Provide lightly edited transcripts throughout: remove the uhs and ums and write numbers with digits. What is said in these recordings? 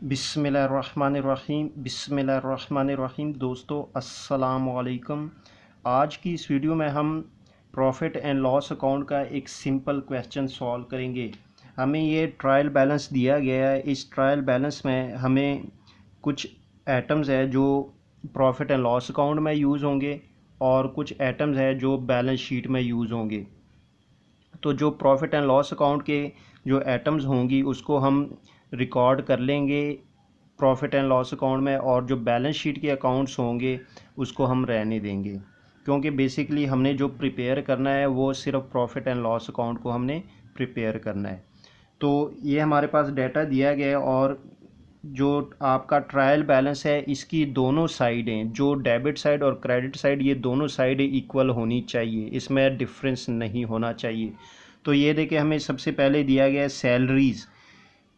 बिस्मिल्लाहिर्रहमानिर्रहीम दोस्तों अस्सलाम वालेकुम। आज की इस वीडियो में हम प्रॉफिट एंड लॉस अकाउंट का एक सिंपल क्वेश्चन सॉल्व करेंगे। हमें ये ट्रायल बैलेंस दिया गया है। इस ट्रायल बैलेंस में हमें कुछ आइटम्स है जो प्रॉफिट एंड लॉस अकाउंट में यूज़ होंगे और कुछ आइटम्स है जो बैलेंस शीट में यूज़ होंगे। तो जो प्रॉफिट एंड लॉस अकाउंट के जो आइटम्स होंगी उसको हम रिकॉर्ड कर लेंगे प्रॉफिट एंड लॉस अकाउंट में, और जो बैलेंस शीट के अकाउंट्स होंगे उसको हम रहने देंगे, क्योंकि बेसिकली हमने जो प्रिपेयर करना है वो सिर्फ प्रॉफिट एंड लॉस अकाउंट को हमने प्रिपेयर करना है। तो ये हमारे पास डाटा दिया गया है, और जो आपका ट्रायल बैलेंस है इसकी दोनों साइडें, जो डेबिट साइड और क्रेडिट साइड, ये दोनों साइडें इक्वल होनी चाहिए, इसमें डिफरेंस नहीं होना चाहिए। तो ये देखिए, हमें सबसे पहले दिया गया है सैलरीज़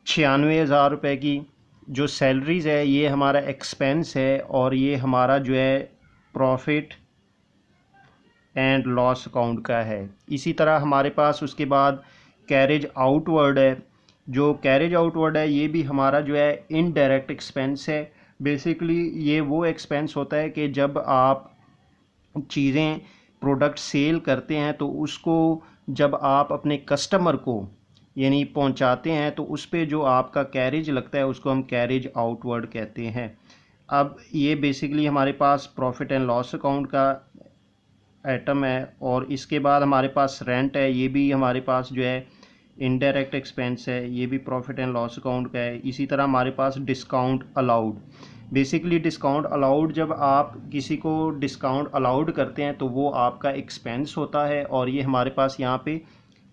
96,000 रुपये की। जो सैलरीज़ है ये हमारा एक्सपेंस है, और ये हमारा जो है प्रॉफिट एंड लॉस अकाउंट का है। इसी तरह हमारे पास उसके बाद कैरेज आउटवर्ड है। जो कैरेज आउटवर्ड है ये भी हमारा जो है इनडायरेक्ट एक्सपेंस है। बेसिकली ये वो एक्सपेंस होता है कि जब आप चीज़ें प्रोडक्ट सेल करते हैं तो उसको जब आप अपने कस्टमर को यानी पहुंचाते हैं तो उस पे जो आपका कैरेज लगता है उसको हम कैरेज आउटवर्ड कहते हैं। अब ये बेसिकली हमारे पास प्रॉफिट एंड लॉस अकाउंट का आइटम है। और इसके बाद हमारे पास रेंट है, ये भी हमारे पास जो है इनडायरेक्ट एक्सपेंस है, ये भी प्रॉफिट एंड लॉस अकाउंट का है। इसी तरह हमारे पास discount allowed, basically discount allowed, जब आप किसी को डिस्काउंट अलाउड करते हैं तो वो आपका एक्सपेंस होता है, और ये हमारे पास यहाँ पे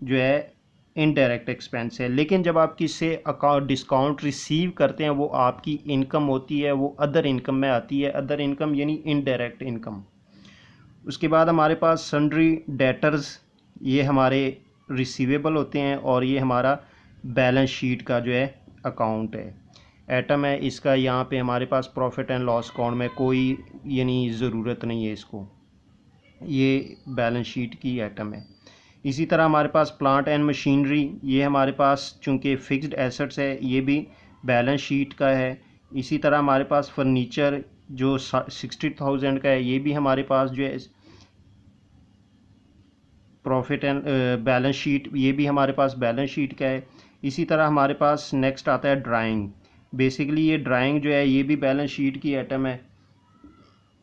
जो है इनडायरेक्ट एक्सपेंस है। लेकिन जब आप किसी अकाउंट डिस्काउंट रिसीव करते हैं वो आपकी इनकम होती है, वो अदर इनकम में आती है। अदर इनकम यानी इनडायरेक्ट इनकम। उसके बाद हमारे पास सन्ड्री डेटर्स, ये हमारे रिसीवेबल होते हैं, और ये हमारा बैलेंस शीट का जो है अकाउंट है, आइटम है। इसका यहाँ पे हमारे पास प्रॉफिट एंड लॉस अकाउंट में कोई यानी ज़रूरत नहीं है इसको, ये बैलेंस शीट की आइटम है। इसी तरह हमारे पास प्लांट एंड मशीनरी, ये हमारे पास चूँकि फ़िक्स्ड एसेट्स है, ये भी बैलेंस शीट का है। इसी तरह हमारे पास फर्नीचर जो 60,000 का है, ये भी हमारे पास जो है प्रॉफिट एंड बैलेंस शीट, ये भी हमारे पास बैलेंस शीट का है। इसी तरह हमारे पास नेक्स्ट आता है ड्राइंग। बेसिकली ये ड्राइंग जो है ये भी बैलेंस शीट की आइटम है।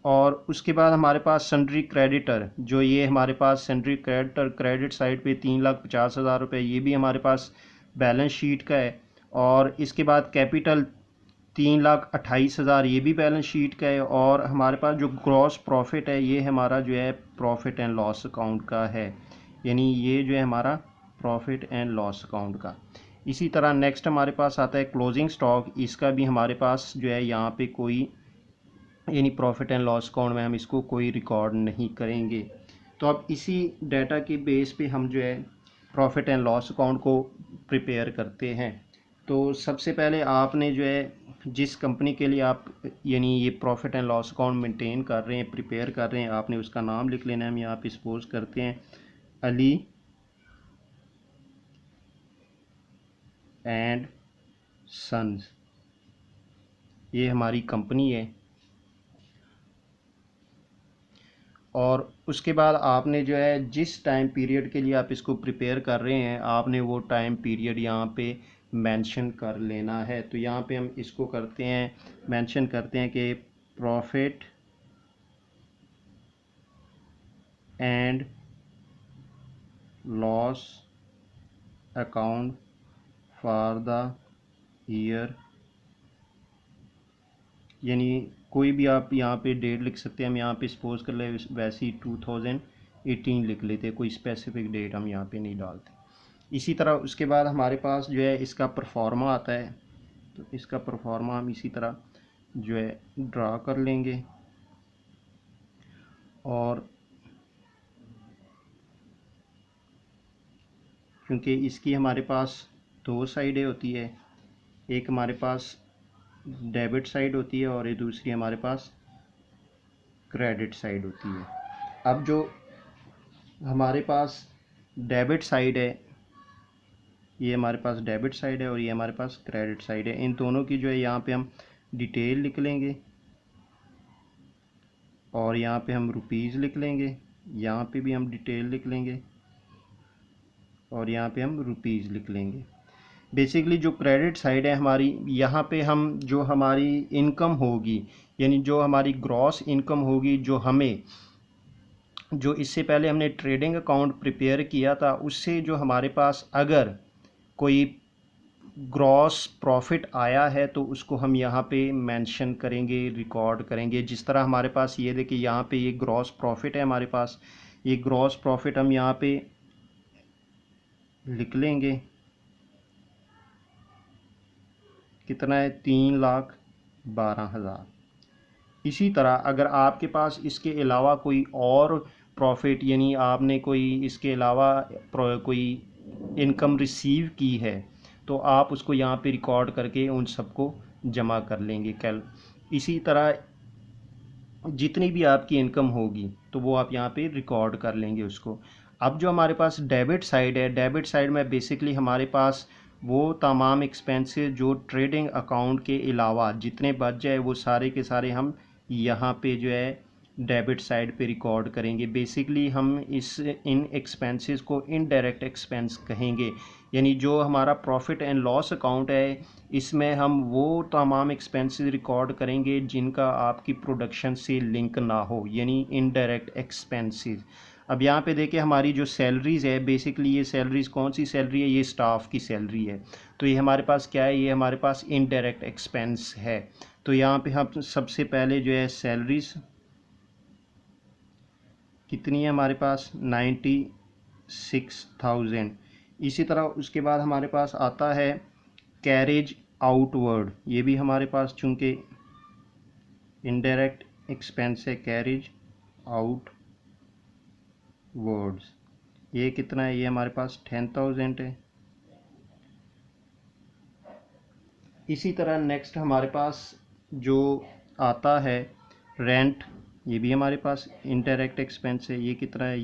और उसके बाद हमारे पास सन्ड्री क्रेडिटर, जो ये हमारे पास सन्ड्री क्रेडिटर क्रेडिट साइड पे 3,50,000 रुपये, ये भी हमारे पास बैलेंस शीट का है। और इसके बाद कैपिटल 3,28,000, ये भी बैलेंस शीट का है। और हमारे पास जो ग्रॉस प्रॉफिट है ये हमारा जो है प्रॉफिट एंड लॉस अकाउंट का है, यानी ये जो है हमारा प्रॉफिट एंड लॉस अकाउंट का। इसी तरह नेक्स्ट हमारे पास आता है क्लोजिंग स्टॉक। इसका भी हमारे पास जो है यहाँ पे कोई यानी प्रॉफिट एंड लॉस अकाउंट में हम इसको कोई रिकॉर्ड नहीं करेंगे। तो अब इसी डाटा के बेस पे हम जो है प्रॉफिट एंड लॉस अकाउंट को प्रिपेयर करते हैं। तो सबसे पहले आपने जो है जिस कंपनी के लिए आप यानी ये profit and loss account maintain कर रहे हैं, प्रिपेयर कर रहे हैं, आपने उसका नाम लिख लेना है। हम यहाँ पे सपोज करते हैं अली एंड सन्स, ये हमारी कंपनी है। और उसके बाद आपने जो है जिस टाइम पीरियड के लिए आप इसको प्रिपेयर कर रहे हैं, आपने वो टाइम पीरियड यहाँ पे मेंशन कर लेना है। तो यहाँ पे हम इसको करते हैं, मेंशन करते हैं कि profit and loss account for the year, यानी कोई भी आप यहाँ पे डेट लिख सकते हैं। हम यहाँ पे सपोज कर ले वैसे ही 2018 लिख लेते, कोई स्पेसिफिक डेट हम यहाँ पे नहीं डालते। इसी तरह उसके बाद हमारे पास जो है इसका परफॉर्मा आता है, तो इसका परफॉर्मा हम इसी तरह जो है ड्रा कर लेंगे। और क्योंकि इसकी हमारे पास दो साइडें होती है, एक हमारे पास डेबिट साइड होती है और ये दूसरी हमारे पास क्रेडिट साइड होती है। अब जो हमारे पास डेबिट साइड है ये हमारे पास डेबिट साइड है और ये हमारे पास क्रेडिट साइड है। इन दोनों की जो है यहाँ पे हम डिटेल लिख लेंगे और यहाँ पे हम रुपीज़ लिख लेंगे, यहाँ पे भी हम डिटेल लिख लेंगे और यहाँ पे हम रुपीज़ लिख लेंगे। बेसिकली जो क्रेडिट साइड है हमारी, यहाँ पे हम जो हमारी इनकम होगी, यानी जो हमारी ग्रॉस इनकम होगी, जो इससे पहले हमने ट्रेडिंग अकाउंट प्रिपेयर किया था, उससे जो हमारे पास अगर कोई ग्रॉस प्रॉफिट आया है तो उसको हम यहाँ पे मेंशन करेंगे, रिकॉर्ड करेंगे। जिस तरह हमारे पास ये देखिए यहाँ पे ये ग्रॉस प्रॉफिट है हमारे पास, ये ग्रॉस प्रॉफिट हम यहाँ पे लिख लेंगे, कितना है 3,12,000। इसी तरह अगर आपके पास इसके अलावा कोई और प्रॉफिट, यानी आपने कोई इसके अलावा कोई इनकम रिसीव की है, तो आप उसको यहाँ पे रिकॉर्ड करके उन सबको जमा कर लेंगे कल। इसी तरह जितनी भी आपकी इनकम होगी तो वो आप यहाँ पे रिकॉर्ड कर लेंगे उसको। अब जो हमारे पास डेबिट साइड है, डेबिट साइड में बेसिकली हमारे पास वो तमाम एक्सपेंसेस जो ट्रेडिंग अकाउंट के अलावा जितने बच जाए वो सारे के सारे हम यहाँ पे जो है डेबिट साइड पे रिकॉर्ड करेंगे। बेसिकली हम इन एक्सपेंसेस को इनडायरेक्ट एक्सपेंस कहेंगे, यानी जो हमारा प्रॉफिट एंड लॉस अकाउंट है इसमें हम वो तमाम एक्सपेंसेस रिकॉर्ड करेंगे जिनका आपकी प्रोडक्शन से लिंक ना हो, यानी इनडायरेक्ट एक्सपेंसेस। अब यहाँ पे देखिए हमारी जो सैलरीज़ है, बेसिकली ये सैलरीज़ कौन सी सैलरी है, ये स्टाफ की सैलरी है। तो ये हमारे पास क्या है, ये हमारे पास इनडायरेक्ट एक्सपेंस है। तो यहाँ पे हम सबसे पहले जो है सैलरीज कितनी है हमारे पास 96,000। इसी तरह उसके बाद हमारे पास आता है कैरेज आउटवर्ड, ये भी हमारे पास चूँकि इनडायरेक्ट एक्सपेंस है, कैरेज आउट वर्ड्स, ये कितना है, ये हमारे पास 10,000 है। इसी तरह नेक्स्ट हमारे पास जो आता है रेंट, ये भी हमारे पास इनडायरेक्ट एक्सपेंस है, ये कितना है,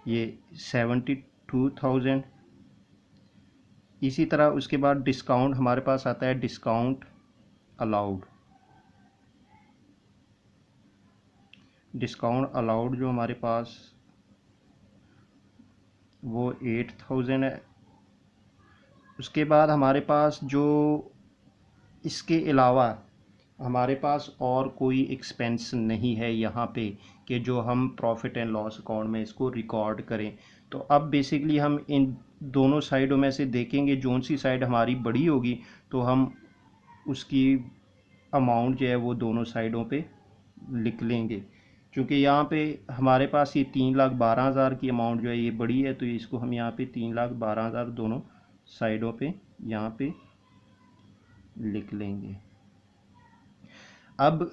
ये 72,000। इसी तरह उसके बाद डिस्काउंट हमारे पास आता है, डिस्काउंट अलाउड, डिस्काउंट अलाउड जो हमारे पास वो 8,000 है। उसके बाद हमारे पास जो इसके अलावा हमारे पास और कोई एक्सपेंस नहीं है यहाँ पे कि जो हम प्रॉफिट एंड लॉस अकाउंट में इसको रिकॉर्ड करें। तो अब बेसिकली हम इन दोनों साइडों में से देखेंगे जोन सी साइड हमारी बड़ी होगी तो हम उसकी अमाउंट जो है वो दोनों साइडों पे लिख लेंगे। क्योंकि यहाँ पे हमारे पास ये 3,12,000 की अमाउंट जो है ये बड़ी है, तो इसको हम यहाँ पे 3,12,000 दोनों साइडों पे यहाँ पे लिख लेंगे। अब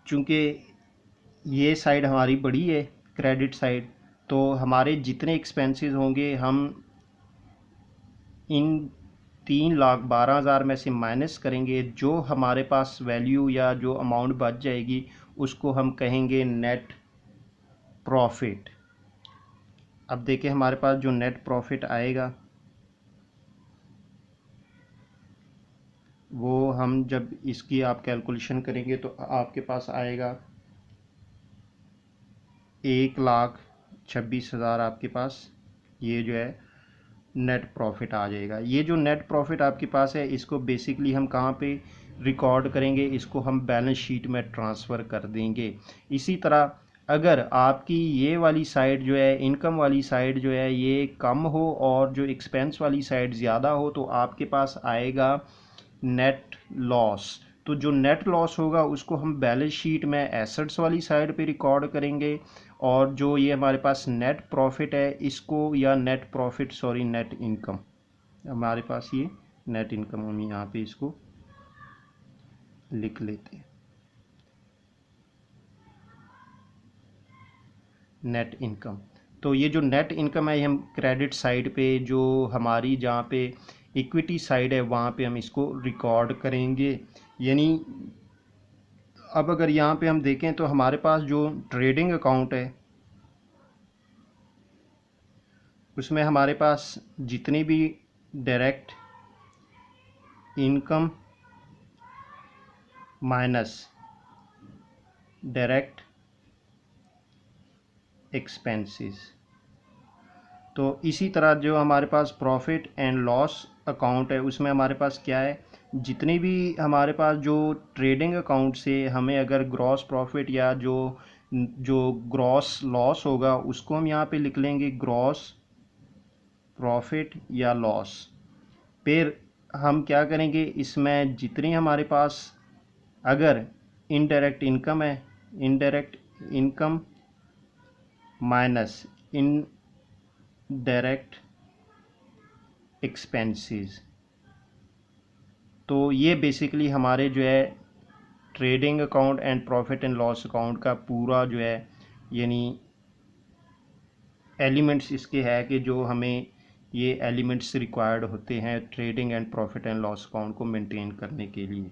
चूँकि ये साइड हमारी बड़ी है क्रेडिट साइड, तो हमारे जितने एक्सपेंसेस होंगे हम इन 3,12,000 में से माइनस करेंगे। जो हमारे पास वैल्यू या जो अमाउंट बच जाएगी उसको हम कहेंगे नेट प्रॉफिट। अब देखिए हमारे पास जो नेट प्रॉफिट आएगा वो हम जब इसकी आप कैलकुलेशन करेंगे तो आपके पास आएगा 1,26,000 आपके पास ये जो है नेट प्रॉफिट आ जाएगा। ये जो नेट प्रॉफिट आपके पास है इसको बेसिकली हम कहाँ पे रिकॉर्ड करेंगे, इसको हम बैलेंस शीट में ट्रांसफ़र कर देंगे। इसी तरह अगर आपकी ये वाली साइड जो है इनकम वाली साइड जो है ये कम हो और जो एक्सपेंस वाली साइड ज़्यादा हो तो आपके पास आएगा नेट लॉस। तो जो नेट लॉस होगा उसको हम बैलेंस शीट में एसेट्स वाली साइड पे रिकॉर्ड करेंगे और जो ये हमारे पास नेट प्रॉफिट है इसको, या net profit sorry net income, हमारे पास ये नेट इनकम हम यहाँ पे इसको लिख लेते हैं नेट इनकम। तो ये जो नेट इनकम है हम क्रेडिट साइड पे जो हमारी जहाँ पे इक्विटी साइड है वहाँ पे हम इसको रिकॉर्ड करेंगे। यानी अब अगर यहाँ पे हम देखें तो हमारे पास जो ट्रेडिंग अकाउंट है उसमें हमारे पास जितनी भी direct income minus direct expenses. तो इसी तरह जो हमारे पास प्रॉफिट एंड लॉस अकाउंट है उसमें हमारे पास क्या है, जितनी भी हमारे पास जो ट्रेडिंग अकाउंट से हमें अगर ग्रॉस प्रॉफिट या जो जो ग्रॉस लॉस होगा उसको हम यहाँ पे लिख लेंगे ग्रॉस प्रॉफिट या लॉस। फिर हम क्या करेंगे, इसमें जितनी हमारे पास अगर इनडायरेक्ट इनकम है, indirect income minus indirect expenses. तो ये बेसिकली हमारे जो है trading account and profit and loss account का पूरा जो है यानी एलिमेंट्स इसके है कि जो हमें ये एलिमेंट्स रिक्वायर्ड होते हैं trading and profit and loss account को मेंटेन करने के लिए।